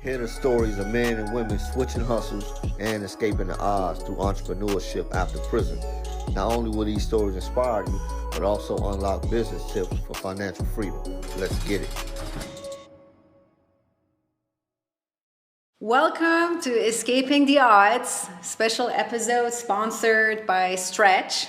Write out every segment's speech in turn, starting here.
Hear the stories of men and women switching hustles and escaping the odds through entrepreneurship after prison. Not only will these stories inspire you, but also unlock business tips for financial freedom. Let's get it. Welcome to Escaping the Odds, special episode sponsored by Stretch.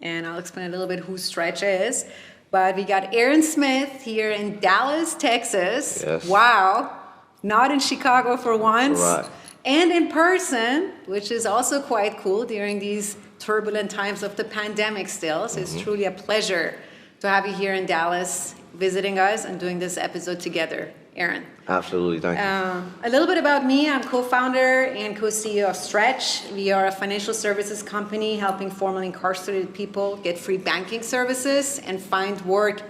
And I'll explain a little bit who Stretch is. But we got Aaron Smith here in Dallas, Texas. Yes. Wow. Not in Chicago for once. Right. And in person, which is also quite cool during these turbulent times of the pandemic still. So it's truly a pleasure to have you here in Dallas visiting us and doing this episode together. Aaron. Absolutely, thank you. A little bit about me. I'm co-founder and co-CEO of Stretch. We are a financial services company helping formerly incarcerated people get free banking services and find work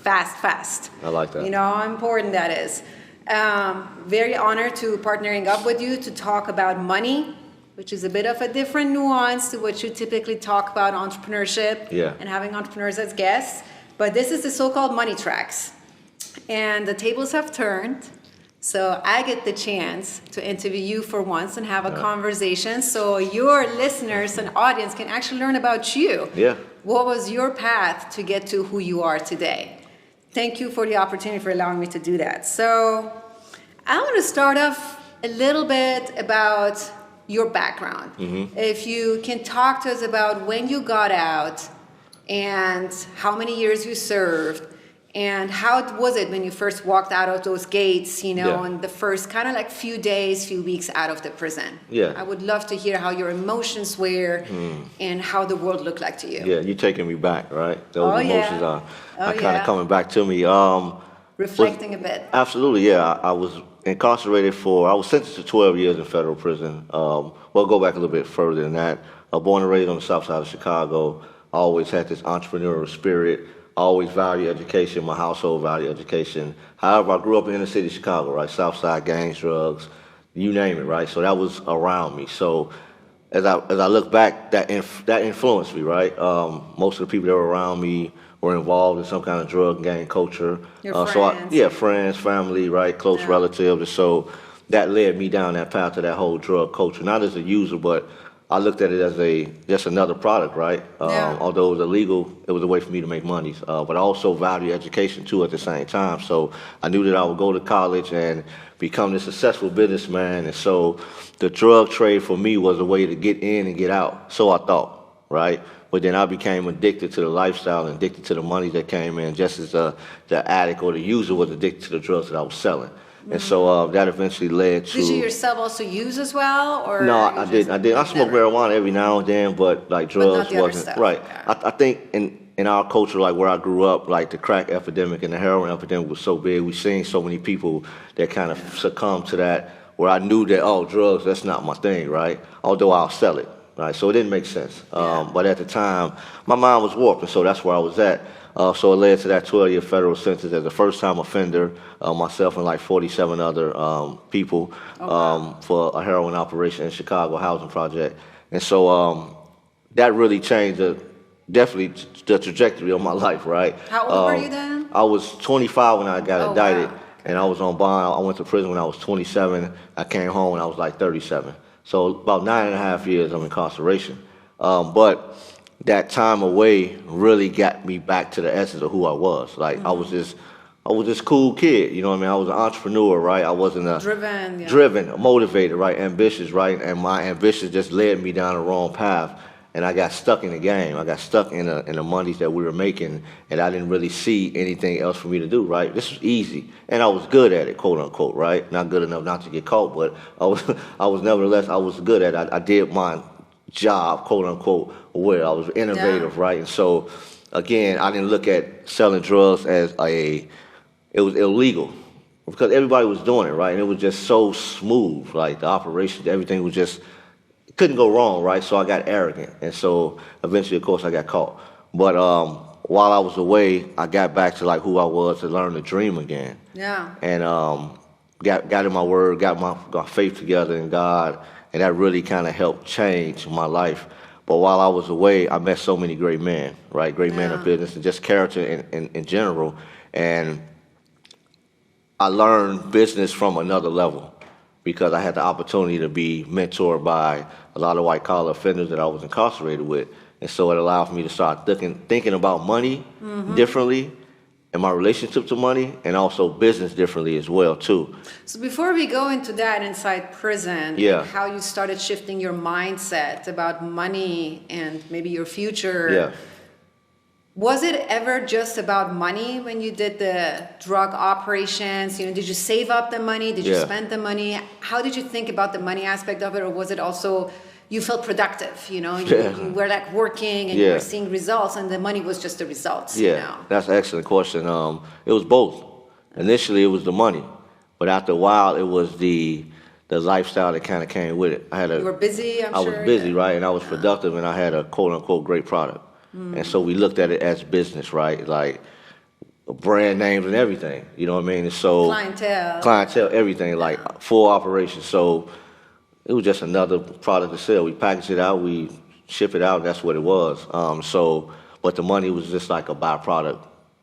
fast. I like that. You know how important that is. Very honored to partnering up with you to talk about money, which is a bit of a different nuance to what you typically talk about entrepreneurship and having entrepreneurs as guests. But this is the so-called money tracks. And the tables have turned, so I get the chance to interview you for once and have a conversation so your listeners and audience can actually learn about you. Yeah. What was your path to get to who you are today? Thank you for the opportunity for allowing me to do that. So I want to start off a little bit about your background. If you can talk to us about when you got out and how many years you served. And how was it when you first walked out of those gates, in the first kind of like few days, few weeks out of the prison? Yeah. I would love to hear how your emotions were and how the world looked like to you. Yeah, you're taking me back, right? Those emotions are kind of coming back to me. Reflecting a bit. Absolutely, yeah. I was incarcerated I was sentenced to 12 years in federal prison. Go back a little bit further than that. Born and raised on the south side of Chicago. I always had this entrepreneurial spirit. I always value education. My household valued education. However, I grew up in the inner city of Chicago, right? South side gangs, drugs, you name it, right? So that was around me. So as I look back, that influenced me, right? Most of the people that were around me were involved in some kind of drug gang culture. Your friends. Friends, family, right? Close relatives. And so that led me down that path to that whole drug culture, not as a user, but I looked at it as just another product, right? Although it was illegal, it was a way for me to make money. But I also value education too at the same time. So I knew that I would go to college and become a successful businessman. And so the drug trade for me was a way to get in and get out. So I thought, right? But then I became addicted to the lifestyle and addicted to the money that came in, just as the addict or the user was addicted to the drugs that I was selling. And so that eventually led to... Did you yourself also use as well? Or no, I didn't. I smoked marijuana every now and then, but like drugs wasn't... Right. Yeah. I think in our culture, like where I grew up, like the crack epidemic and the heroin epidemic was so big. We've seen so many people that kind of succumb to that, where I knew that, drugs, that's not my thing, right? Although I'll sell it, right? So it didn't make sense. But at the time, my mind was warped, and so that's where I was at. So it led to that 12-year federal sentence as a first-time offender, myself and like 47 other people for a heroin operation in Chicago housing project. And so that really changed definitely the trajectory of my life, right? How old were you then? I was 25 when I got indicted, wow. and I was on bond. I went to prison when I was 27. I came home when I was like 37. So about 9.5 years of incarceration. But that time away really got me back to the essence of who I was. Like I was this cool kid, you know what I mean? I was an entrepreneur, right? I wasn't driven, motivated, right? Ambitious, right? And my ambition just led me down the wrong path. And I got stuck in the game. I got stuck in the monies that we were making, and I didn't really see anything else for me to do, right? This was easy, and I was good at it, quote unquote, right? Not good enough not to get caught, but I was nevertheless, I was good at it. I did my job, quote unquote, where I was innovative, right? And so, again, I didn't look at selling drugs as it was illegal because everybody was doing it, right? And it was just so smooth, like the operation, everything was just, couldn't go wrong, right? So I got arrogant. And so eventually, of course, I got caught. But while I was away, I got back to like who I was to learn to dream again. Yeah. And got in my word, got my faith together in God, and that really kind of helped change my life. But while I was away, I met so many great men, right? Great men of business and just character in general. And I learned business from another level. because I had the opportunity to be mentored by a lot of white collar offenders that I was incarcerated with. And so it allowed me to start thinking about money differently and my relationship to money, and also business differently as well too. So before we go into that inside prison, Yeah. and how you started shifting your mindset about money and maybe your future, Yeah. was it ever just about money when you did the drug operations? You know, did you save up the money? Did you Yeah. spend the money? How did you think about the money aspect of it, or was it also you felt productive? You know, you were like working and you Yeah. were seeing results, and the money was just the results. Yeah, You know? that's an excellent question. It was both. Initially, it was the money, but after a while, it was the lifestyle that kind of came with it. You were busy, I'm I sure. was busy, yeah. right, and I was productive, and I had a quote unquote great product. And so we looked at it as business, right, like brand names and everything. You know what I mean? And so clientele, everything, like full operation. So it was just another product to sell. We package it out, we ship it out. That's what it was. But the money was just like a byproduct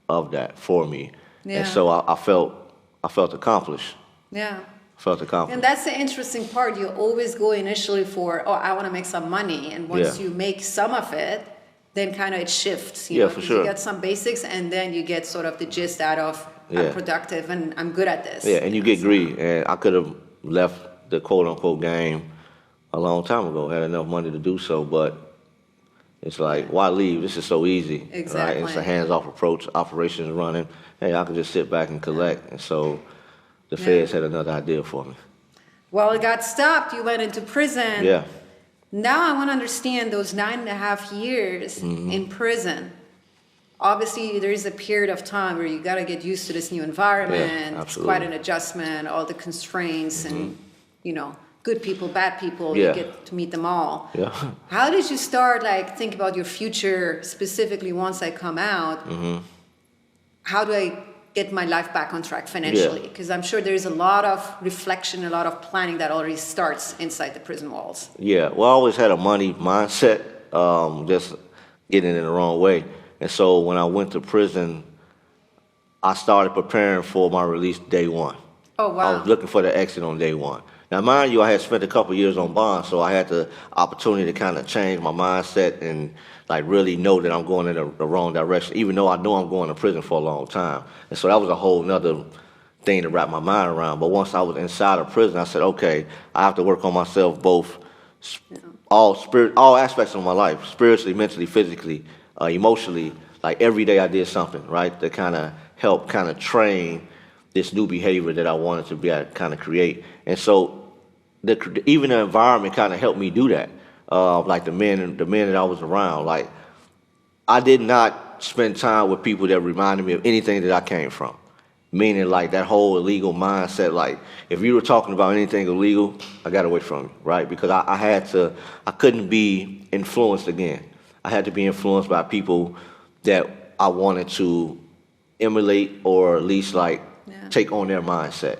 of that for me. Yeah. And so I felt accomplished. Yeah. Felt accomplished. And that's the interesting part. You always go initially for, oh, I want to make some money. And once you make some of it, then kind of it shifts. You know, for 'cause sure. You get some basics, and then you get sort of the gist out of, I'm productive and I'm good at this. Yeah, and you get greedy. And I could have left the quote unquote game a long time ago, had enough money to do so, but it's like, why leave? This is so easy. Exactly. Right? It's a hands-off approach, operations running. Hey, I could just sit back and collect. And so the feds had another idea for me. Well, it got stopped. You went into prison. Yeah. Now I want to understand those 9.5 years in prison. Obviously, there is a period of time where you got to get used to this new environment. Yeah, it's quite an adjustment, all the constraints and, you know, good people, bad people, you get to meet them all. Yeah. How did you start, like, think about your future specifically once I come out? How do I get my life back on track financially? Because I'm sure there's a lot of reflection, a lot of planning that already starts inside the prison walls. Yeah, well, I always had a money mindset, just getting it the wrong way. And so when I went to prison, I started preparing for my release day one. Oh, wow. I was looking for the exit on day one. Now, mind you, I had spent a couple years on bond, so I had the opportunity to kind of change my mindset and like really know that I'm going in the wrong direction, even though I know I'm going to prison for a long time. And so that was a whole nother thing to wrap my mind around. But once I was inside of prison, I said, okay, I have to work on myself, both all aspects of my life, spiritually, mentally, physically, emotionally. Like every day I did something, right, to kind of help kind of train this new behavior that I wanted to be able to kind of create. And so even the environment kind of helped me do that. Like the men that I was around, like I did not spend time with people that reminded me of anything that I came from. Meaning like that whole illegal mindset, like if you were talking about anything illegal, I got away from you, right? Because I couldn't be influenced again. I had to be influenced by people that I wanted to emulate or at least like take on their mindset.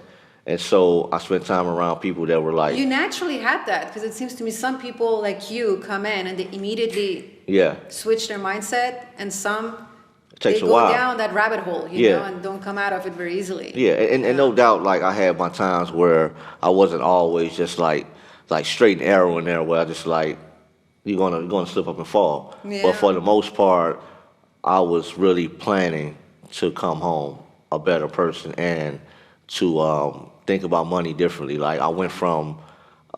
And so I spent time around people that were like... You naturally had that, because it seems to me some people like you come in and they immediately switch their mindset, and some they go down that rabbit hole, you know, and don't come out of it very easily. Yeah, and no doubt, like I had my times where I wasn't always just like straight and arrow in there, where I just like, you're gonna slip up and fall. Yeah. But for the most part, I was really planning to come home a better person and to think about money differently. Like I went from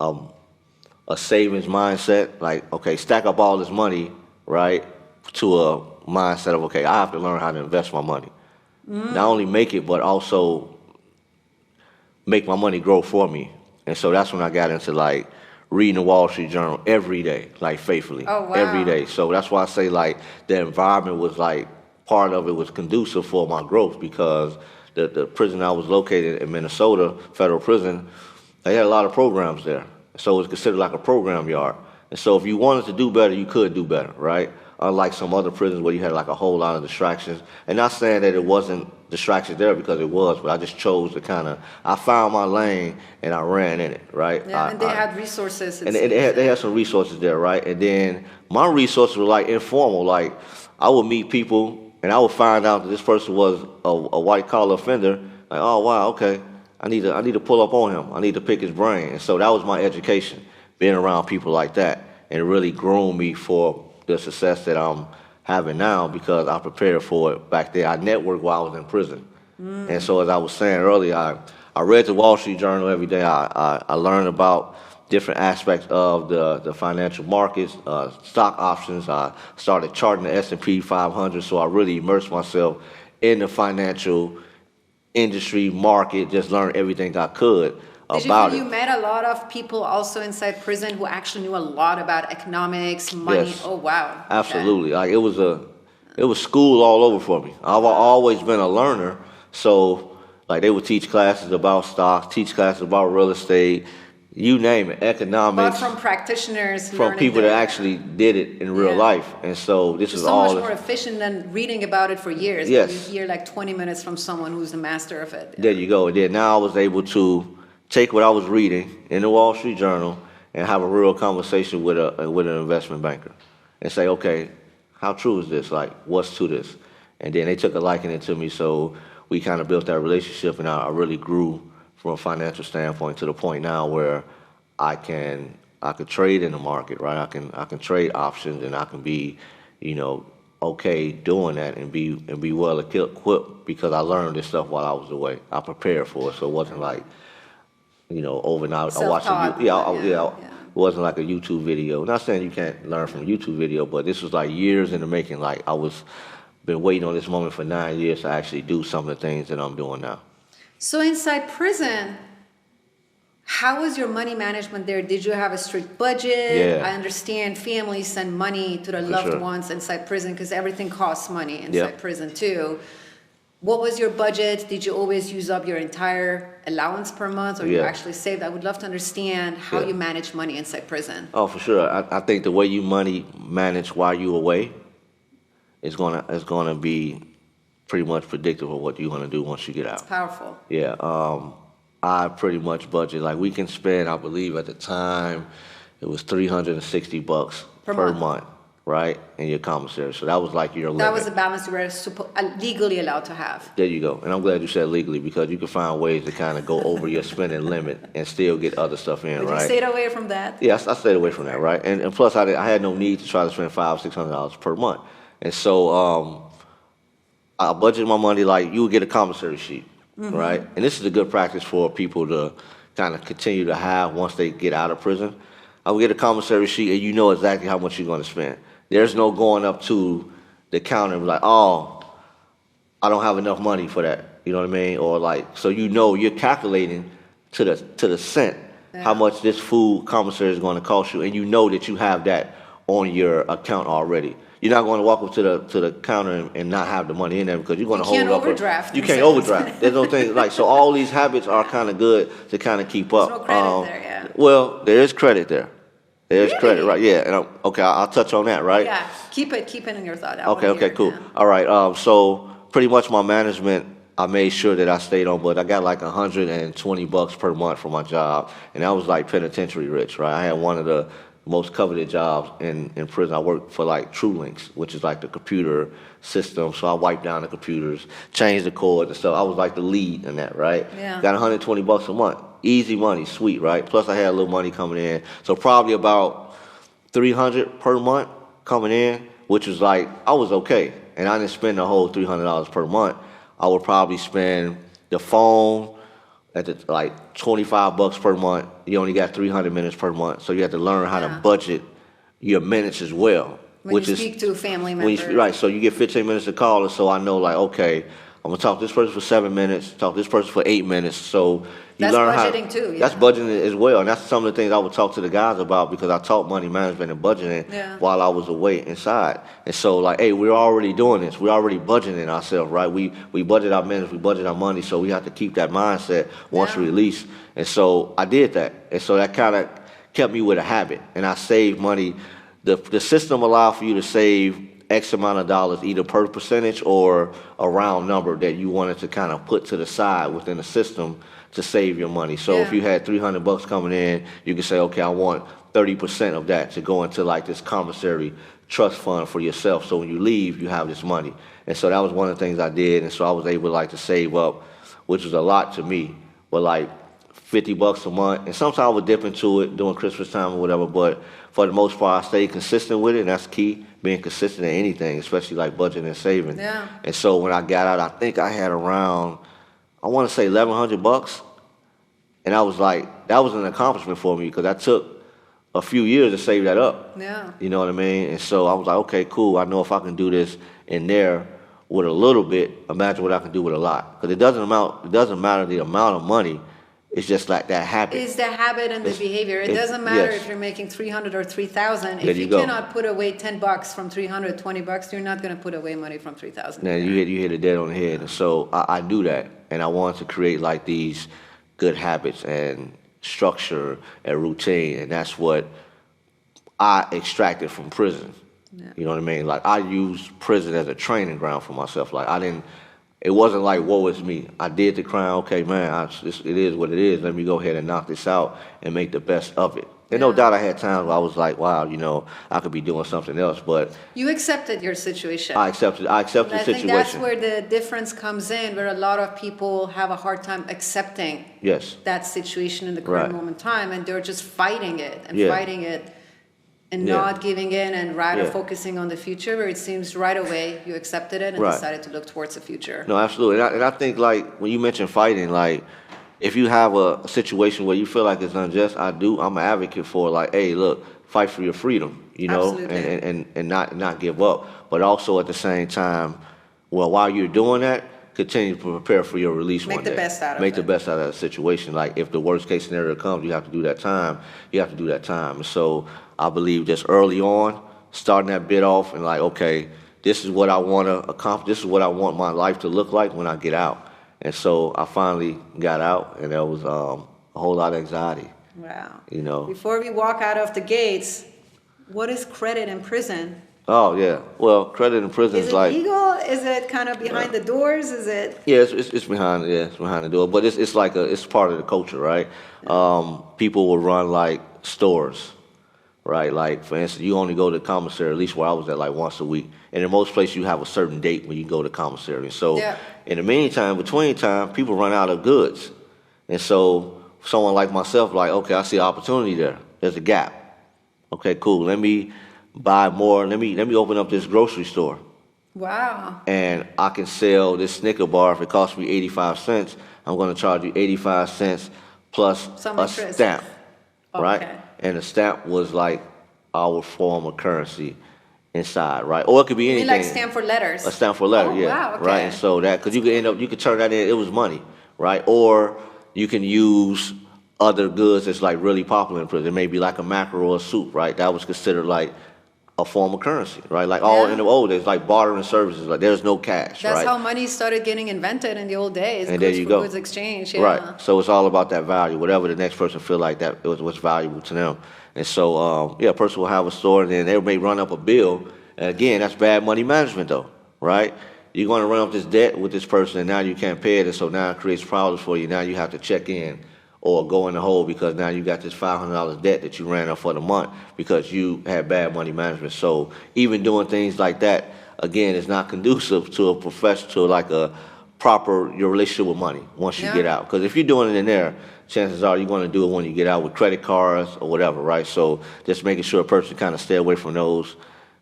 a savings mindset, like, okay, stack up all this money, right, to a mindset of, okay, I have to learn how to invest my money. Not only make it, but also make my money grow for me. And so that's when I got into like reading the Wall Street Journal every day, like faithfully. Oh, wow. Every day. So that's why I say like the environment was like, part of it was conducive for my growth, because the prison I was located in Minnesota, federal prison, they had a lot of programs there. So it was considered like a program yard. And so if you wanted to do better, you could do better, right? Unlike some other prisons where you had like a whole lot of distractions. And not saying that it wasn't distractions there, because it was, but I just chose to I found my lane and I ran in it, right? Yeah, and they had resources. And they had some resources there, right? And then my resources were like informal. Like I would meet people and I would find out that this person was a white collar offender. Like, oh wow, okay. I need to pull up on him. I need to pick his brain. And so that was my education, being around people like that, and it really groomed me for the success that I'm having now because I prepared for it back there. I networked while I was in prison. And so as I was saying earlier, I read the Wall Street Journal every day. I learned about different aspects of the financial markets, stock options. I started charting the S&P 500, so I really immersed myself in the financial industry market, just learned everything I could Did you about feel it. you met a lot of people also inside prison who actually knew a lot about economics, money? Yes. Oh, wow. Okay. Absolutely. Like it was school all over for me. I've always been a learner, so like they would teach classes about stocks, teach classes about real estate, you name it, But economics, from practitioners, from learning people that there. actually did it in real Yeah. life. And so this It's is so all. much more efficient than reading about it for years. Yes. You hear like 20 minutes from someone who's the master of it. There you go. And then now I was able to take what I was reading in the Wall Street Journal and have a real conversation with an investment banker and say, okay, how true is this? Like, what's to this? And then they took a liking to me, so we kind of built that relationship, and I really grew from a financial standpoint to the point now where I could trade in the market, right? I can trade options, and I can be, okay doing that and be well equipped because I learned this stuff while I was away. I prepared for it, so it wasn't like, overnight. I watched Self-taught, it wasn't like a YouTube video. Not saying you can't learn from a YouTube video, but this was like years in the making. Like been waiting on this moment for 9 years to actually do some of the things that I'm doing now. So inside prison, how was your money management there? Did you have a strict budget? Yeah. I understand families send money to their For loved sure. ones inside prison because everything costs money inside Yep. prison too. What was your budget? Did you always use up your entire allowance per month or you Yeah. actually saved? I would love to understand how Yeah. you manage money inside prison. Oh, for sure. I think the way you money manage while you away is gonna be pretty much predictive of what you're gonna do once you get out. It's powerful. Yeah, I pretty much budget like we can spend. I believe at the time it was $360 Per per month. month, right, in your commissary. So that was like your limit. That was the balance you were legally allowed to have. There you go. And I'm glad you said legally because you can find ways to kind of go over your spending limit and still get other stuff in, But right? you stayed away from that. Yes, I stayed away from that, right? And plus, I had no need to try to spend $500-$600 per month. And so I budgeted my money like you would get a commissary sheet, right? And this is a good practice for people to kind of continue to have once they get out of prison. I would get a commissary sheet and you know exactly how much you're going to spend. There's no going up to the counter and be like, oh, I don't have enough money for that. You know what I mean? Or like, so you're calculating to the cent how much this food commissary is going to cost you, and you know that you have that on your account already. You're not going to walk up to the counter and not have the money in there because you're going to hold can't up. overdraft You can't yourself. overdraft. There's no thing like so. All these habits are kind of good to kind of keep up. There's no credit there, yeah. Well, there is credit there. There's Really? credit, right? Yeah. And I'll touch on that, right? Yeah, keep it in your thought. Okay, cool. All right. So pretty much my management, I made sure that I stayed on, but I got like $120 per month for my job, and that was like penitentiary rich, right? I had one of the most coveted jobs in prison. I worked for like TrueLinks, which is like the computer system. So I wiped down the computers, changed the cords and stuff. I was like the lead in that, right? Yeah. Got $120 a month. Easy money, sweet, right? Plus I had a little money coming in. So probably about $300 per month coming in, which was like, I was okay. And I didn't spend the whole $300 per month. I would probably spend the phone at like $25 per month. You only got 300 minutes per month. So you have to learn how to budget your minutes as well. When you speak to family members. Right, so you get 15 minutes to call, and so I know like, okay, I'm gonna talk to this person for 7 minutes, talk to this person for 8 minutes. So you That's learn budgeting too, yeah. That's budgeting as well, and that's some of the things I would talk to the guys about because I taught money management and budgeting while I was away inside. And so like, hey, we're already doing this. We're already budgeting ourselves, right? We budget our minutes, we budget our money, so we have to keep that mindset once we release. And so I did that, and so that kind of kept me with a habit, and I saved money. The system allowed for you to save X amount of dollars, either per percentage or a round number that you wanted to kind of put to the side within the system to save your money. So if you had $300 coming in, you could say, okay, I want 30% of that to go into like this commissary trust fund for yourself. So when you leave, you have this money. And so that was one of the things I did. And so I was able like to save up, which was a lot to me, but like $50 a month. And sometimes I would dip into it during Christmas time or whatever, but for the most part, I stayed consistent with it, and that's key, being consistent in anything, especially like budgeting and saving. Yeah. And so when I got out, I think I had around, I want to say $1,100. And I was like, that was an accomplishment for me because I took a few years to save that up. Yeah. You know what I mean? And so I was like, okay, cool. I know if I can do this in there with a little bit, imagine what I can do with a lot. Because it doesn't matter the amount of money. It's just like that habit. It's the habit and the behavior. It doesn't matter if you're making 300 or 3,000. If you cannot put away $10 from 300, $20, you're not going to put away money from 3,000. Now you hit it dead on the head. And so I knew that, and I wanted to create like these good habits and structure and routine, and that's what I extracted from prison. Yeah. You know what I mean? Like I used prison as a training ground for myself. Like it wasn't like, woe is me. I did the crime, okay, man, it is what it is. Let me go ahead and knock this out and make the best of it. And no doubt I had times where I was like, wow, I could be doing something else, but... You accepted your situation. I accepted the situation. I think that's where the difference comes in, where a lot of people have a hard time accepting that situation in the current moment in time, and they're just fighting it and not giving in and rather focusing on the future, where it seems right away you accepted it and decided to look towards the future. No, absolutely. And I think, like, when you mention fighting, like, if you have a situation where you feel like it's unjust, I'm an advocate for, like, hey, look, fight for your freedom, and not give up. But also at the same time, well, while you're doing that, continue to prepare for your release one day. Make the best out of it. Make the best out of that situation. Like, if the worst case scenario comes, you have to do that time. You have to do that time. And so I believe just early on, starting that bit off and like, okay, this is what I want to accomplish. This is what I want my life to look like when I get out. And so I finally got out, and there was a whole lot of anxiety. Wow. Before we walk out of the gates, what is credit in prison? Oh, yeah. Well, credit in prison is like... Is it legal? Is it kind of behind the doors? Is it... Yeah, it's behind the door. But it's like it's part of the culture, right? People will run like stores, right? Like, for instance, you only go to the commissary, at least where I was at, like once a week. And in most places, you have a certain date when you go to commissary. So in the meantime, between time, people run out of goods. And so someone like myself, like, okay, I see an opportunity there. There's a gap. Okay, cool. Let me buy more. Let me open up this grocery store. Wow. And I can sell this Snicker bar. If it costs me 85 cents, I'm going to charge you 85 cents plus a stamp, right? And the stamp was like our form of currency inside, right? Or it could be anything. You mean like stamp for letters? A stamp for a letter, wow, okay. Right? And so that, because you could turn that in, it was money, right? Or you can use other goods that's like really popular in prison. Maybe like a mackerel or a soup, right? That was considered like a form of currency, right? Like all in the old days, like bartering services, like there's no cash, That's how money started getting invented in the old days. And there you go. Goods exchange, Right. So it's all about that value, whatever the next person feel like that was what's valuable to them. And so, a person will have a store, and then they may run up a bill. And again, that's bad money management, though, right? You're going to run up this debt with this person, and now you can't pay it, and so now it creates problems for you. Now you have to check in or go in the hole because now you got this $500 debt that you ran up for the month because you had bad money management. So even doing things like that, again, is not conducive to a profession, to like a proper your relationship with money once you get out. Because if you're doing it in there, chances are you're going to do it when you get out with credit cards or whatever, right? So just making sure a person kind of stay away from those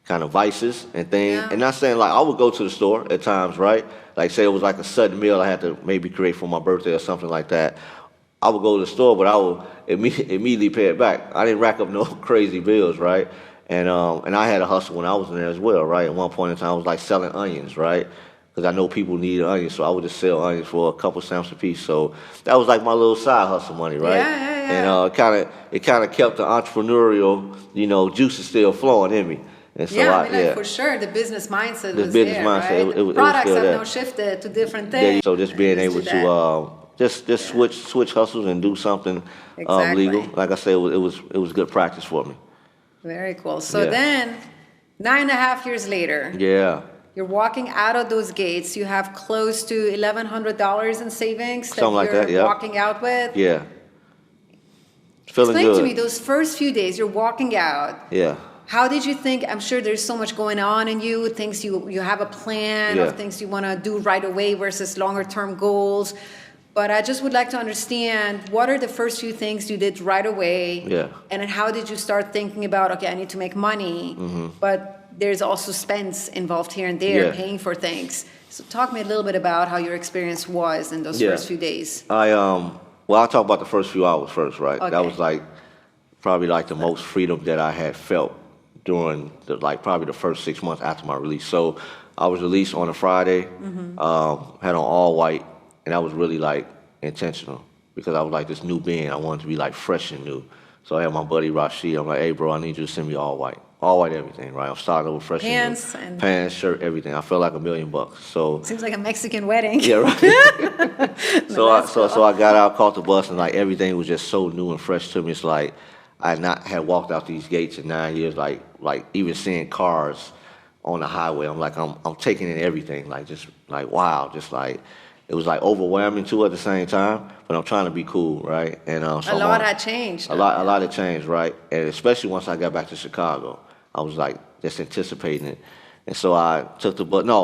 kind of vices and things. And not saying like I would go to the store at times, right? Like say it was like a sudden meal I had to maybe create for my birthday or something like that. I would go to the store, but I would immediately pay it back. I didn't rack up no crazy bills, right? And I had a hustle when I was in there as well, right? At one point in time, I was like selling onions, right? Because I know people need onions, so I would just sell onions for a couple cents a piece. So that was like my little side hustle money, right? And it kind of kept the entrepreneurial, juices still flowing in me. And so for sure, the business mindset was there, right? Products have now shifted to different things. So just being able to just switch hustles and do something legal. Like I said, it was good practice for me. Very cool. So then, 9.5 years later. Yeah. You're walking out of those gates. You have close to $1,100 in savings Something like that, you're walking out with. Yeah. Feeling Explain good. to me those first few days. You're walking out. Yeah. How did you think? I'm sure there's so much going on in you. Things you have a plan of things you want to do right away versus longer term goals. But I just would like to understand, what are the first few things you did right away? Yeah. And then how did you start thinking about, okay, I need to make money, but there's also expense involved here and there, Yeah. paying for things. So talk me a little bit about how your experience was in those Yeah. first few days. Well, I'll talk about the first few hours first, right? That Okay. was like probably like the most freedom that I had felt during probably the first 6 months after my release. So I was released on a Friday, had on all white, and that was really like intentional because I was like this new being. I wanted to be like fresh and new. So I had my buddy Rashid. I'm like, hey, bro, I need you to send me all white everything, right? I'm starting over fresh Pants and new. and- Pants, shirt, everything. I felt like $1,000,000. So Seems like a Mexican wedding. yeah, right. So I got out, caught the bus, and like everything was just so new and fresh to me. It's like I had walked out these gates in 9 years. Like even seeing cars on the highway, I'm like I'm taking in everything. Like just like wow, just like it was like overwhelming too at the same time. But I'm trying to be cool, right? And so A lot had changed. a lot had changed, right? And especially once I got back to Chicago, I was like just anticipating it. And so I took the bus. No,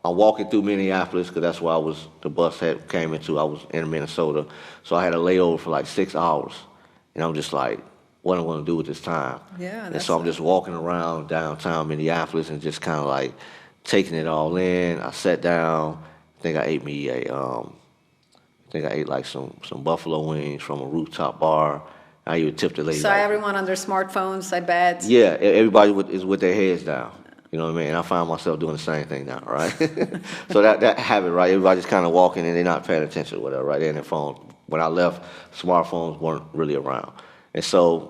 I'm walking through Minneapolis because that's where the bus came into. I was in Minnesota. So I had a layover for like 6 hours. And I'm just like, what am I going to do with this time? Yeah, And so I'm just walking around downtown Minneapolis and just kind of like taking it all in. I sat down. I think I ate like some buffalo wings from a rooftop bar. I even tipped the lady. So everyone on their smartphones, I bet. Yeah, everybody is with their heads down. You know what I mean? And I find myself doing the same thing now, right? So that habit, right? Everybody's kind of walking and they're not paying attention or whatever, right? They're in their phone. When I left, smartphones weren't really around. And so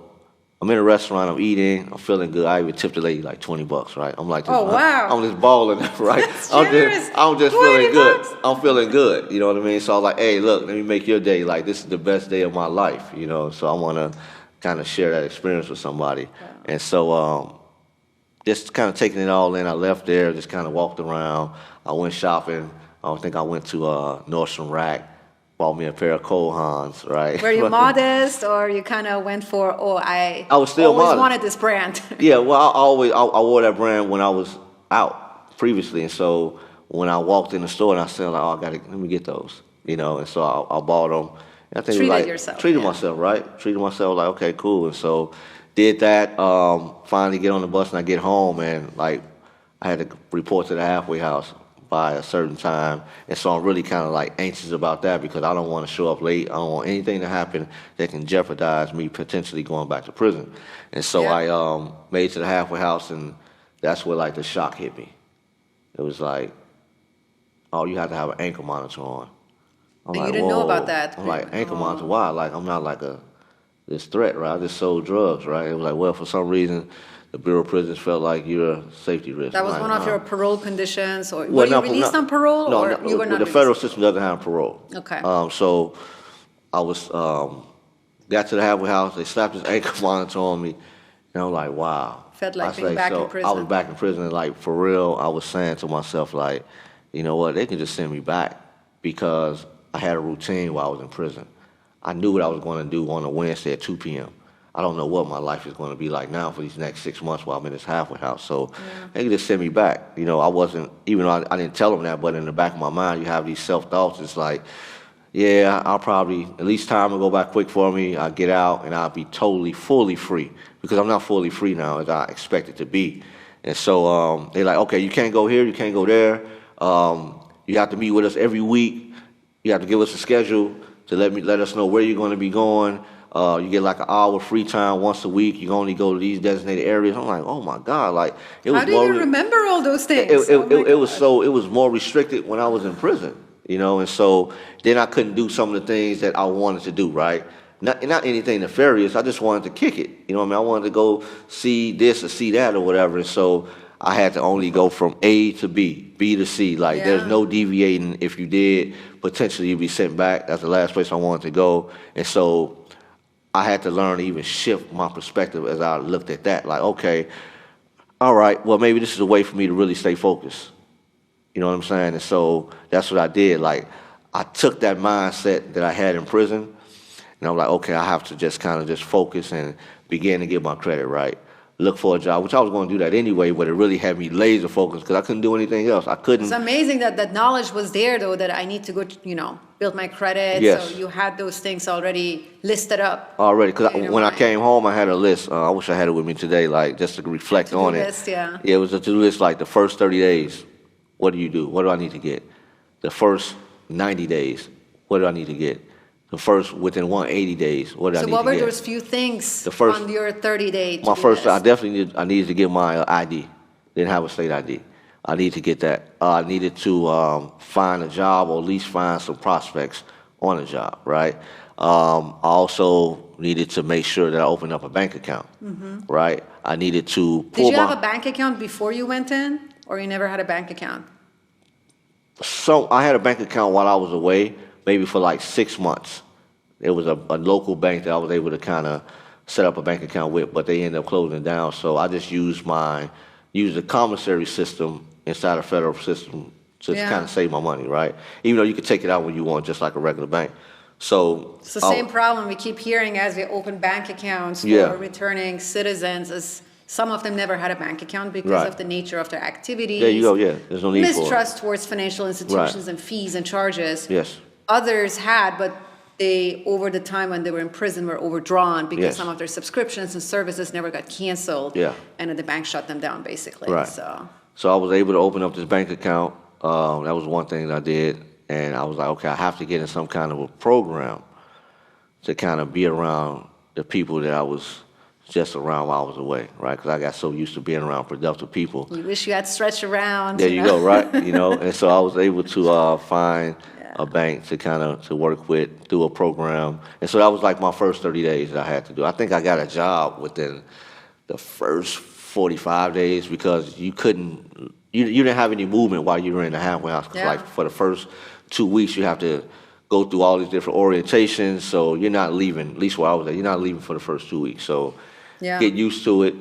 I'm in a restaurant, I'm eating, I'm feeling good. I even tipped the lady like $20, right? I'm like, Oh, wow. I'm just balling, right? That's generous. I'm just 20 feeling good. bucks. I'm feeling good, you know what I mean? So I was like, hey, look, let me make your day. Like, this is the best day of my life, you know? So I want to kind of share that experience with somebody. Wow. And so just kind of taking it all in, I left there, just kind of walked around. I went shopping. I think I went to Nordstrom Rack, bought me a pair of Cole Haans, right? Were you modest, or you kind of went for, I was still always modest. wanted this brand? Yeah, well, I wore that brand when I was out previously, and so when I walked in the store and I said, like, let me get those, you know, and so I bought them. And I think Treated it was like, yourself, treated yeah. myself, right? Treated myself like, okay, cool, and so did that. Finally get on the bus and I get home, and like I had to report to the halfway house by a certain time, and so I'm really kind of like anxious about that because I don't want to show up late. I don't want anything to happen that can jeopardize me potentially going back to prison. And so Yeah. I made it to the halfway house, and that's where like the shock hit me. It was like, oh, you have to have an ankle monitor on. I'm And like, you didn't know whoa. about that. I'm like, ankle Oh. monitor, why? Like, I'm not like this threat, right? I just sold drugs, right? It was like, well, for some reason, the Bureau of Prisons felt like you're a safety risk. That I'm was like, one of nah. your parole conditions, or Well, were you not- released not- on parole, no, or no, you were not the released? federal system doesn't have parole. Okay. So I was got to the halfway house. They slapped this ankle monitor on me, and I'm like, wow. Felt like I being say, back in so prison. I was back in prison, and like for real, I was saying to myself, like, you know what? They can just send me back because I had a routine while I was in prison. I knew what I was going to do on a Wednesday at 2 p.m. I don't know what my life is going to be like now for these next 6 months while I'm in this halfway house. So they can just send me back. You know, I wasn't, even though I didn't tell them that, but in the back of my mind, you have these self-thoughts. It's like, yeah, I'll probably, at least time will go by quick for me. I'll get out and I'll be totally, fully free because I'm not fully free now as I expect it to be. And so they're like, okay, you can't go here, you can't go there. You have to meet with us every week. You have to give us a schedule to let us know where you're going to be going. You get like an hour free time once a week. You can only go to these designated areas. I'm like, oh my God, like it was How do more. you remember all those things? It was more restricted when I was in prison, you know, and so then I couldn't do some of the things that I wanted to do, right? Not anything nefarious. I just wanted to kick it, you know what I mean? I wanted to go see this or see that or whatever, and so I had to only go from A to B, B to C. Like Yeah. there's no deviating. If you did, potentially you'd be sent back. That's the last place I wanted to go, and so I had to learn to even shift my perspective as I looked at that. Like, okay, all right, well, maybe this is a way for me to really stay focused. You know what I'm saying? And so that's what I did. Like, I took that mindset that I had in prison, and I'm like, okay, I have to just kind of just focus and begin to get my credit right. look for a job, which I was going to do that anyway, but it really had me laser focused because I couldn't do anything else. I couldn't. It's amazing that that knowledge was there, though, that I need to go, build my credit. Yes. So you had those things already listed up. Already, because in your when I mind. came home, I had a list. I wish I had it with me today, like just to reflect To-do on it. list, yeah. Yeah, it was a to-do list like the first 30 days, what do you do? What do I need to get? The first 90 days, what do I need to get? The first, within 180 days, what do I So need what to were get? those few things The first- on your 30-day My to-do first, I list? definitely needed to get my ID. Didn't have a state ID. I need to get that. I needed to find a job or at least find some prospects on a job, right? I also needed to make sure that I opened up a bank account, right? I needed to pull Did you my... have a bank account before you went in, or you never had a bank account? So I had a bank account while I was away, maybe for like 6 months. It was a local bank that I was able to kind of set up a bank account with, but they ended up closing it down. So I just used the commissary system inside a federal system to Yeah. kind of save my money, right? Even though you could take it out when you want, just like a regular bank. So It's the same problem we keep hearing as we open bank accounts for Yeah. returning citizens, as some of them never had a bank account because Right. of the nature of their activities. There you go. Yeah, there's no need for it. Mistrust towards financial institutions and fees and charges. Yes. Others had, but they, over the time when they were in prison, were overdrawn because Yes. some of their subscriptions and services never got canceled. Yeah. And then the bank shut them down, basically. Right. So I was able to open up this bank account. That was one thing that I did. And I was like, okay, I have to get in some kind of a program to kind of be around the people that I was just around while I was away, right? Because I got so used to being around productive people. You wish you had stretched around. There you go, right? And so I was able to find a bank to kind of to work with through a program. And so that was like my first 30 days that I had to do. I think I got a job within the first 45 days because you didn't have any movement while you were in the halfway house. 'Cause Yeah. like for the first 2 weeks, you have to go through all these different orientations. So you're not leaving, at least where I was at, you're not leaving for the first 2 weeks. So Yeah. get used to it,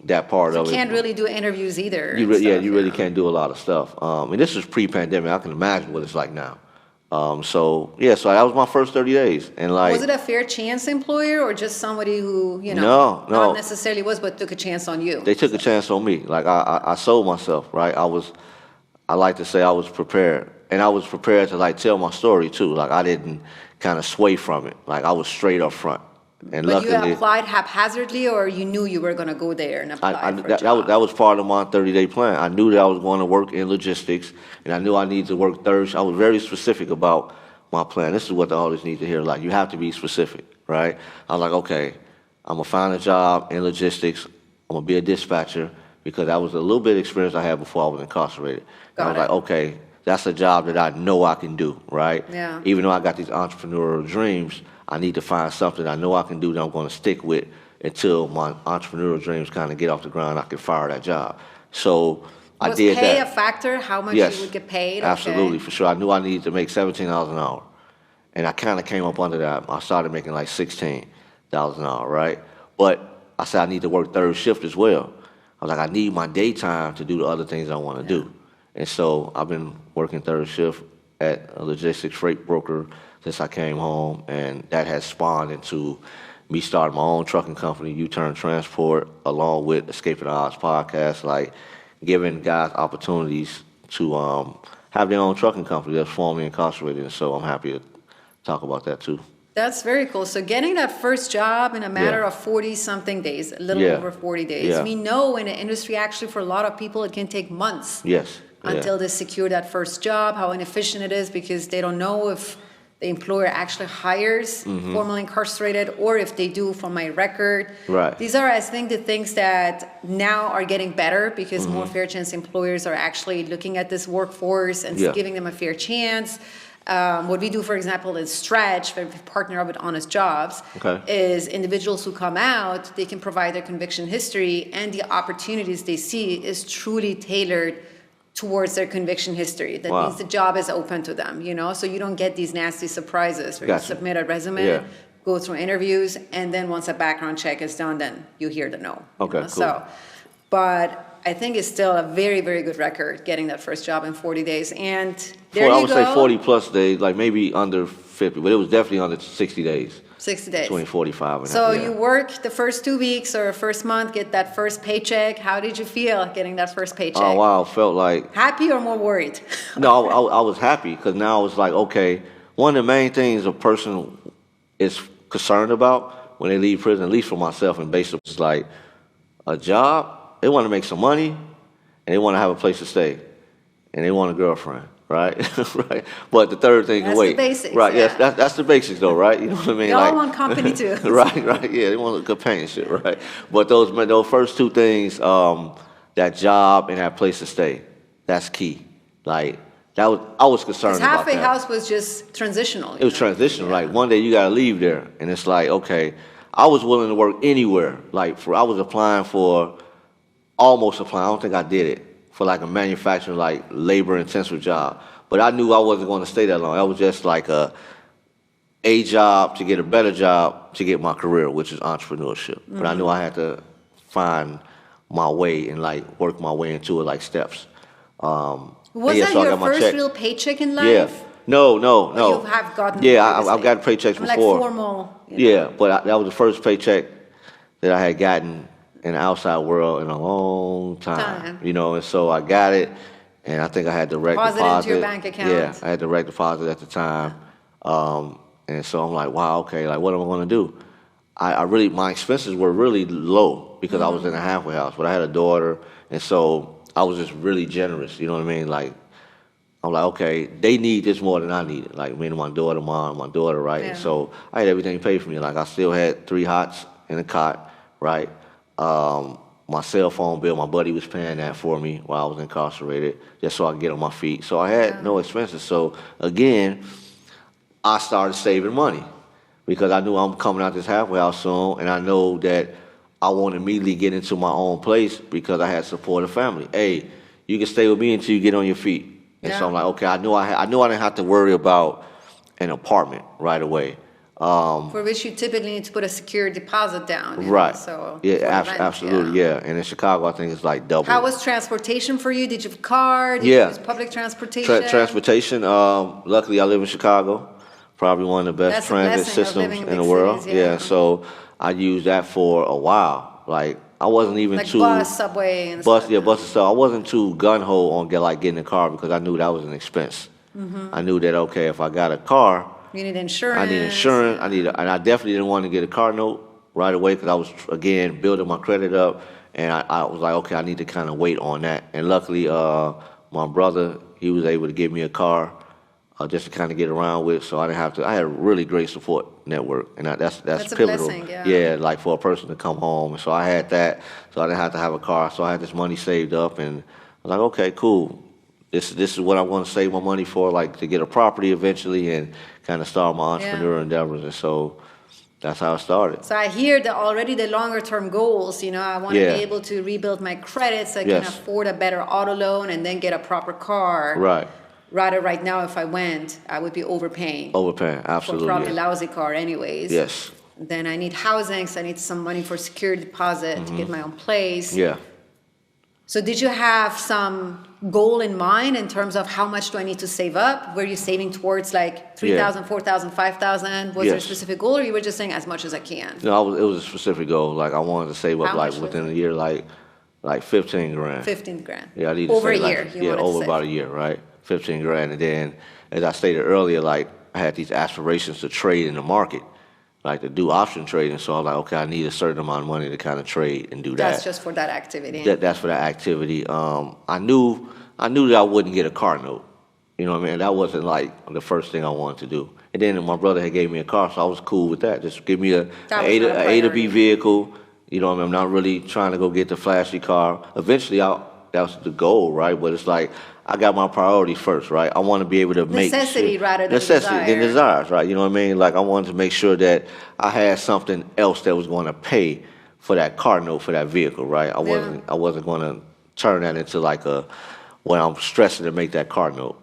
that part You of it. can't really do interviews either. You and stuff, you really can't do a lot of stuff. And this was pre-pandemic. I can imagine what it's like now. So that was my first 30 days. And like, Was it a fair chance employer or just somebody who, No. not necessarily was, but took a chance on you? they took a chance on me. Like I sold myself, right? I like to say I was prepared. And I was prepared to like tell my story too. Like I didn't kind of sway from it. Like I was straight up front. And But you luckily, applied haphazardly, or you knew you were going to go there and apply for a job? that was part of my 30-day plan. I knew that I was going to work in logistics, and I knew I needed to work third. I was very specific about my plan. This is what the audience needs to hear. Like, you have to be specific, right? I was like, okay, I'm going to find a job in logistics. I'm going to be a dispatcher, because that was a little bit of experience I had before I was incarcerated. And I was like, okay, that's a job that I know I can do, right? Yeah. Even though I got these entrepreneurial dreams, I need to find something I know I can do that I'm going to stick with until my entrepreneurial dreams kind of get off the ground. I can fire that job. So I did that. Was pay a factor? How much Yes, you would get paid? absolutely, Okay. for sure. I knew I needed to make $17 an hour. And I kind of came up under that. I started making like $16 an hour, right? But I said I need to work third shift as well. I was like, I need my daytime to do the other things I want to do. And so I've been working third shift at a logistics freight broker since I came home, and that has spawned into me starting my own trucking company, U-Turn Transport, along with Escaping the Odds podcast, like giving guys opportunities to have their own trucking company that's formerly incarcerated. And so I'm happy to talk about that too. That's very cool. So getting that first job in a matter Yeah. of 40-something days, a little Yeah. over 40 days. Yeah. We know in the industry, actually, for a lot of people, it can take months Yes. Yeah. until they secure that first job, how inefficient it is because they don't know if the employer actually hires formerly incarcerated or if they do from my record. Right. These are, I think, the things that now are getting better because more fair chance employers are actually looking at this workforce and Yeah. giving them a fair chance. What we do, for example, in Stretch, where we partner up with Honest Jobs, Okay. is individuals who come out, they can provide their conviction history, and the opportunities they see is truly tailored towards their conviction history. That Wow. means the job is open to them, so you don't get these nasty surprises where Gotcha. you submit a resume, Yeah. go through interviews, and then once a background check is done, then you hear the no. Okay, cool. So, but I think it's still a very, very good record getting that first job in 40 days. And there I you would go. say 40 plus days, like maybe under 50, but it was definitely under 60 days. 60 days. 45. And So yeah. you work the first 2 weeks or first month, get that first paycheck. How did you feel getting that first paycheck? Oh, wow. Felt like, Happy or more worried? no, I was happy because now it's like, okay, one of the main things a person is concerned about when they leave prison, at least for myself and basically, is like a job. They want to make some money and they want to have a place to stay and they want a girlfriend. Right, right. But the third thing, That's wait, the basics, right? yeah. Yes, that's the basics, though, right? You know what I mean? They all want company too. Right, right. Yeah, they want companionship, right? But those first two things, that job and that place to stay, that's key. Like that was, I was concerned about Halfway that. House was just transitional. It was transitional. Like one day you gotta leave there, and it's like, okay, I was willing to work anywhere. Like I was applying for, almost applying. I don't think I did it for like a manufacturing, like labor-intensive job. But I knew I wasn't going to stay that long. That was just like a job to get a better job to get my career, which is entrepreneurship. But I knew I had to find my way and like work my way into it like steps. Was yeah, that so I your got my first check. real paycheck in life? Yeah. No. You have gotten Yeah, I've previously? gotten paychecks Like before. formal. Yeah, but that was the first paycheck that I had gotten in the outside world in a long time. You know, and so I got it, and I think I had direct Deposit deposit. into your bank account. Yeah, I had direct deposit at the time. And so I'm like, wow, okay, like what am I going to do? I really, my expenses were really low because I was in a halfway house, but I had a daughter, and so I was just really generous, you know what I mean? Like, I'm like, okay, they need this more than I need it. Like me and my daughter, mom, my daughter, right? Yeah. And so I had everything paid for me. Like I still had 3 hots in a cot, right? My cell phone bill, my buddy was paying that for me while I was incarcerated, just so I could get on my feet. So I had no expenses. So again, I started saving money because I knew I'm coming out this halfway house soon, and I know that I want to immediately get into my own place because I had supportive family. Hey, you can stay with me until you get on your feet. And so I'm like, okay, I knew I didn't have to worry about an apartment right away. For which you typically need to put a secure deposit down. Right. So yeah, for the rent, absolutely. Yeah. And in Chicago, I think it's like double. How was transportation for you? Did you have a car? Did Yeah. you use public transportation? Transportation. Luckily, I live in Chicago. Probably one of the best That's a transit blessing of systems living in in the big world. cities, yeah. So I used that for a while. Like I wasn't even Like too bus, subway, and bus. stuff. Yeah, bus and stuff. I wasn't too gun ho on getting a car because I knew that was an expense. I knew that okay, if I got a car, You need insurance. I need insurance. And I definitely didn't want to get a car note right away because I was again building my credit up, and I was like, okay, I need to kind of wait on that. And luckily, my brother, he was able to give me a car just to kind of get around with, so I didn't have to. I had a really great support network, and that's That's a pivotal. blessing, yeah. Like for a person to come home, and so I had that, so I didn't have to have a car. So I had this money saved up, and I was like, okay, cool. This is what I want to save my money for, like to get a property eventually, and kind of start my entrepreneur endeavors. And so that's how it started. So I hear that already the longer term goals, I want to Yeah. be able to rebuild my credit so I Yes. can afford a better auto loan and then get a proper car. Right. Rather, right now, if I went, I would be overpaying Overpaying, for absolutely. probably a lousy car anyways. Yes. Then I need housing, so I need some money for security deposit to get my own place. Yeah. So did you have some goal in mind in terms of how much do I need to save up? Were you saving towards like 3,000, 4,000, 5,000? Was there a Yes. specific goal, or you were just saying as much as I can? No, it was a specific goal. Like I wanted to save up How like much was within a year, like 15 grand. 15 grand. Yeah, I need to Over save a year. like, You wanted to over save. about a year, right? 15 grand, and then as I stated earlier, like I had these aspirations to trade in the market, like to do option trading. So I was like, okay, I need a certain amount of money to kind of trade and do that. That's just for that activity. That's for that activity. I knew that I wouldn't get a car note. You know what I mean? That wasn't like the first thing I wanted to do. And then my brother had gave me a car, so I was cool with that. Just give me That was A not a to B priority. vehicle. You know what I mean? I'm not really trying to go get the flashy car. Eventually, that was the goal, right? But it's like I got my priorities first, right? I want to be able to make Necessity shit- rather than necessity than desire. desires, right? You know what I mean? Like I wanted to make sure that I had something else that was going to pay for that car note for that vehicle, right? I wasn't going to turn that into like when I'm stressing to make that car note.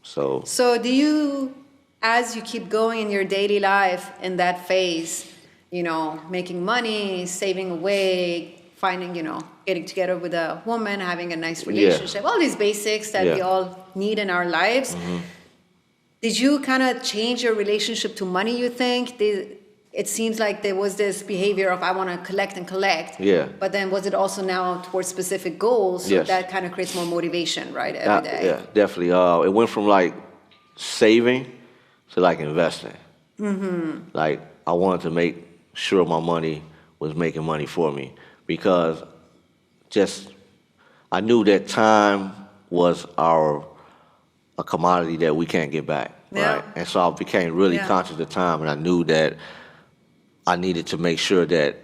So do you, as you keep going in your daily life in that phase, making money, saving away, finding, getting together with a woman, having a nice relationship, all these basics that we Yeah. all need in our lives. Did you kind of change your relationship to money, you think? It seems like there was this behavior of I want to collect and collect. Yeah. But then was it also now towards specific goals? So Yes. that kind of creates more motivation, right, every day? Yeah, definitely. It went from like saving to like investing. Like I wanted to make sure my money was making money for me because just I knew that time was a commodity that we can't get back, Yeah. right? And so I became really Yeah. conscious of time, and I knew that I needed to make sure that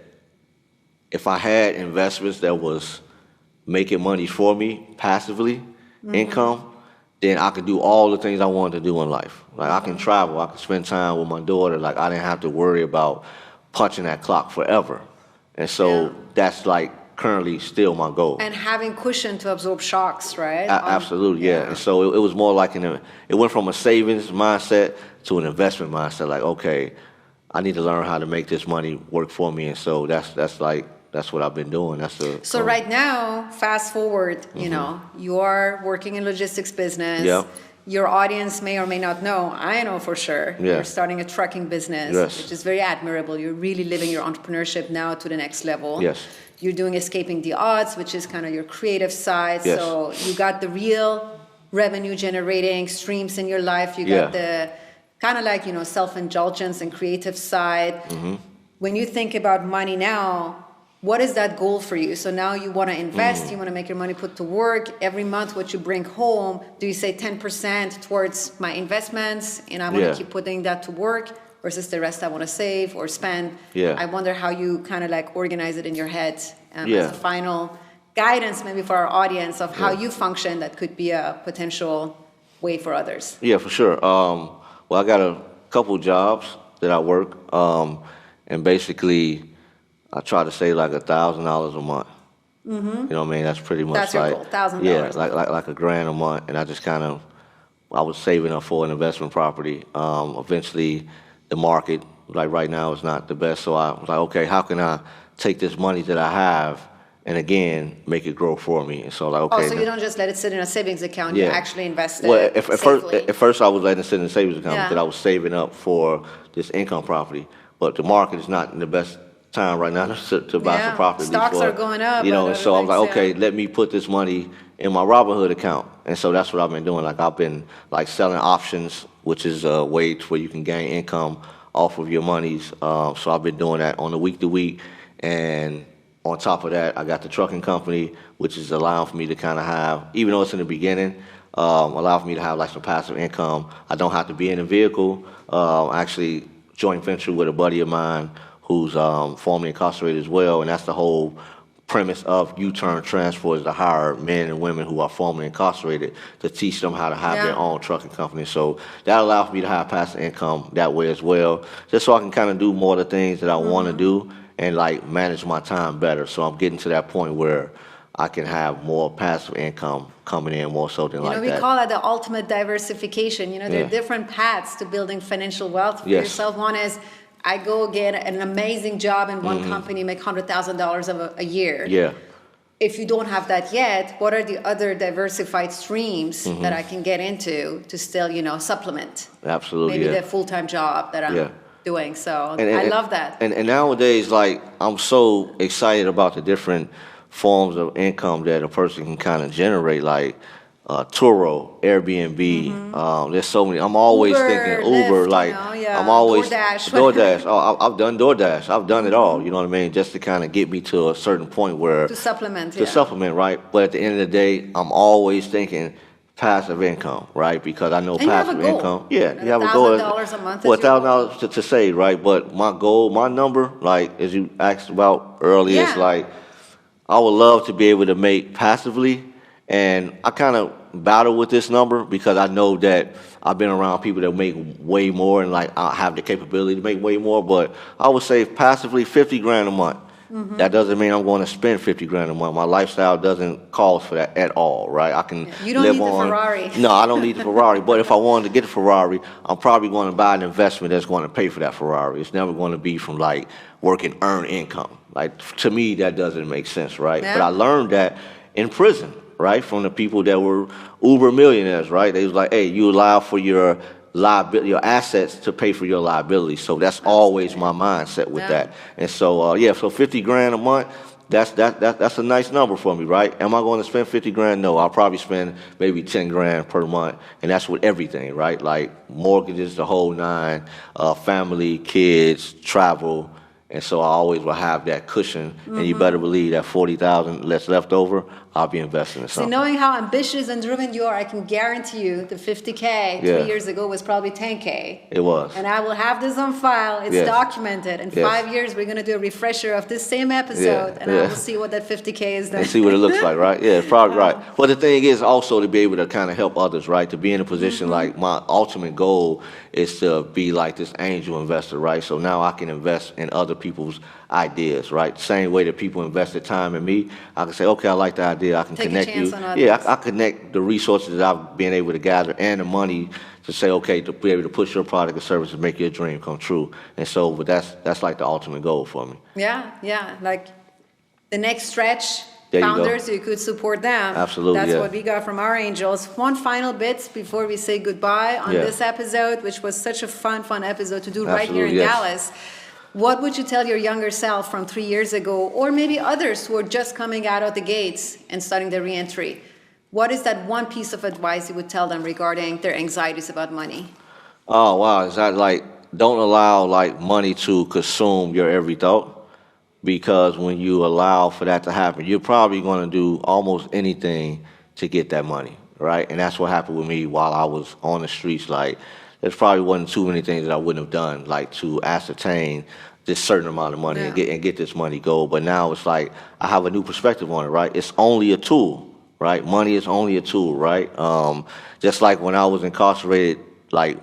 if I had investments that was making money for me passively, income, then I could do all the things I wanted to do in life. Like I can travel, I can spend time with my daughter. Like I didn't have to worry about punching that clock forever. And so Yeah. that's like currently still my goal. And having cushion to absorb shocks, right? Absolutely, yeah. And so it was more like it went from a savings mindset to an investment mindset. Like, okay, I need to learn how to make this money work for me. And so that's what I've been doing. So right now, fast forward, you know, you are working in logistics business. Yep. Your audience may or may not know, I know for sure, Yeah. you're starting a trucking business, Yes. which is very admirable. You're really living your entrepreneurship now to the next level. Yes. You're doing Escaping the Odds, which is kind of your creative side. Yes. So you got the real revenue generating streams in your life. You got Yeah. the kind of like, you know, self-indulgence and creative side. When you think about money now, what is that goal for you? So now you want to invest, you want to make your money put to work. Every month, what you bring home, do you say 10% towards my investments and I want to keep putting that to work versus the rest I want to save or spend? Yeah. I wonder how you kind of like organize it in your head as Yeah. a final guidance maybe for our audience of how you function that could be a potential way for others. Yeah, for sure. Well, I got a couple jobs that I work, and basically I try to save like $1,000 a month. You know what I mean? That's pretty much That's your like goal, $1,000. Yeah, like $1,000 a month, and I just kind of I was saving up for an investment property. Eventually, the market like right now is not the best, so I was like, okay, how can I take this money that I have and again make it grow for me? And so like, okay. Oh, so you don't just let it sit in a savings account, you actually invest it Well, safely. at first I was letting it sit in a savings account Yeah. because I was saving up for this income property, but the market is not in the best time right now to buy Yeah. some property. Stocks are going up, You know, but and so I was like, other okay, things, let me put this money in my Robinhood account. And so that's what I've been doing. Like I've been like selling options, which is a way to where you can gain income off of your monies. So I've been doing that on a week to week. And on top of that, I got the trucking company, which is allowing for me to kind of have, even though it's in the beginning, allow for me to have like some passive income. I don't have to be in a vehicle. I actually joint venture with a buddy of mine who's formerly incarcerated as well, and that's the whole premise of U-Turn Transport is to hire men and women who are formerly incarcerated to teach them how to have their own trucking company. So that allows me to have passive income that way as well, just so I can kind of do more of the things that I want to do and like manage my time better. So I'm getting to that point where I can have more passive income coming in more so than like that. We call that the ultimate diversification. You know, there are different paths to building financial wealth for yourself. One is I go get an amazing job in one company, make $100,000 a year. Yeah. If you don't have that yet, what are the other diversified streams that I can get into to still, you know, supplement? Absolutely. Maybe the full-time job that I'm doing. So I love that. And nowadays, like, I'm so excited about the different forms of income that a person can kind of generate, like Turo, Airbnb. There's so many. I'm always thinking Uber, Lyft, like, you know, yeah. I'm always DoorDash. DoorDash. Oh, I've done DoorDash. I've done it all. You know what I mean? Just to kind of get me to a certain point where To supplement, supplement, right? But at the end of the day, I'm always thinking passive income, right? Because I know And you have a passive goal. income. Yeah, you have a goal. $1,000 a month is Well, your goal. $1,000 to save, right? But my goal, my number, like as you asked about earlier, is like I would love to be able to make passively, and I kind of battle with this number because I know that I've been around people that make way more and like I have the capability to make way more. But I would say passively $50,000 a month. That doesn't mean I'm going to spend $50,000 a month. My lifestyle doesn't call for that at all, right? I can You don't live need the on. Ferrari. No, I don't need the Ferrari. But if I wanted to get the Ferrari, I'm probably going to buy an investment that's going to pay for that Ferrari. It's never going to be from like work and earn income. Like to me, that doesn't make sense, right? Yeah. But I learned that in prison, right? From the people that were uber millionaires, right? They was like, hey, you allow for your your assets to pay for your liabilities. So that's always my mindset with that. And so, so 50 grand a month, that's a nice number for me, right? Am I going to spend 50 grand? No, I'll probably spend maybe 10 grand per month. And that's with everything, right? Like mortgages, the whole nine, family, kids, travel. And so I always will have that cushion, and you better believe that 40,000 that's left over, I'll be investing in something. So knowing how ambitious and driven you are, I can guarantee you the 50K 3 years ago was probably 10K. It was. And I will have this on file. It's documented. In 5 years, we're going to do a refresher of this same episode, and I will see what that 50K is then. And see what it looks like, right? Yeah, probably right. Well, the thing is also to be able to kind of help others, right? To be in a position like my ultimate goal is to be like this angel investor, right? So now I can invest in other people's ideas, right? Same way that people invested time in me, I can say, okay, I like the idea. I can connect you. Yeah, I connect the resources that I've been able to gather and the money to say, okay, to be able to push your product or service and make your dream come true. And so, but that's like the ultimate goal for me. Yeah, like the next stretch. There Founders, you could support them. Absolutely, That's what we got from our angels. One final bit before we say goodbye on this episode, which was such a fun episode to do right here in Dallas. What would you tell your younger self from 3 years ago, or maybe others who are just coming out of the gates and starting their reentry? What is that one piece of advice you would tell them regarding their anxieties about money? Oh, wow. Is that like, don't allow like money to consume your every thought? Because when you allow for that to happen, you're probably going to do almost anything to get that money, right? And that's what happened with me while I was on the streets. Like, there's probably wasn't too many things that I wouldn't have done, like to ascertain this certain amount of money and get this money go. But now it's like I have a new perspective on it, right? It's only a tool, right? Money is only a tool, right? Just like when I was incarcerated, like,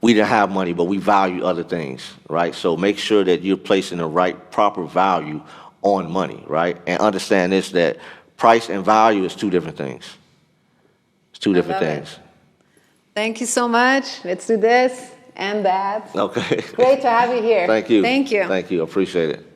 we didn't have money, but we value other things, right? So make sure that you're placing the right, proper value on money, right? And understand this, that price and value is two different things. It's two different things. Thank you so much. Let's do this and that. Okay. Great to have you here. Thank you. Thank you. Thank you. Appreciate it.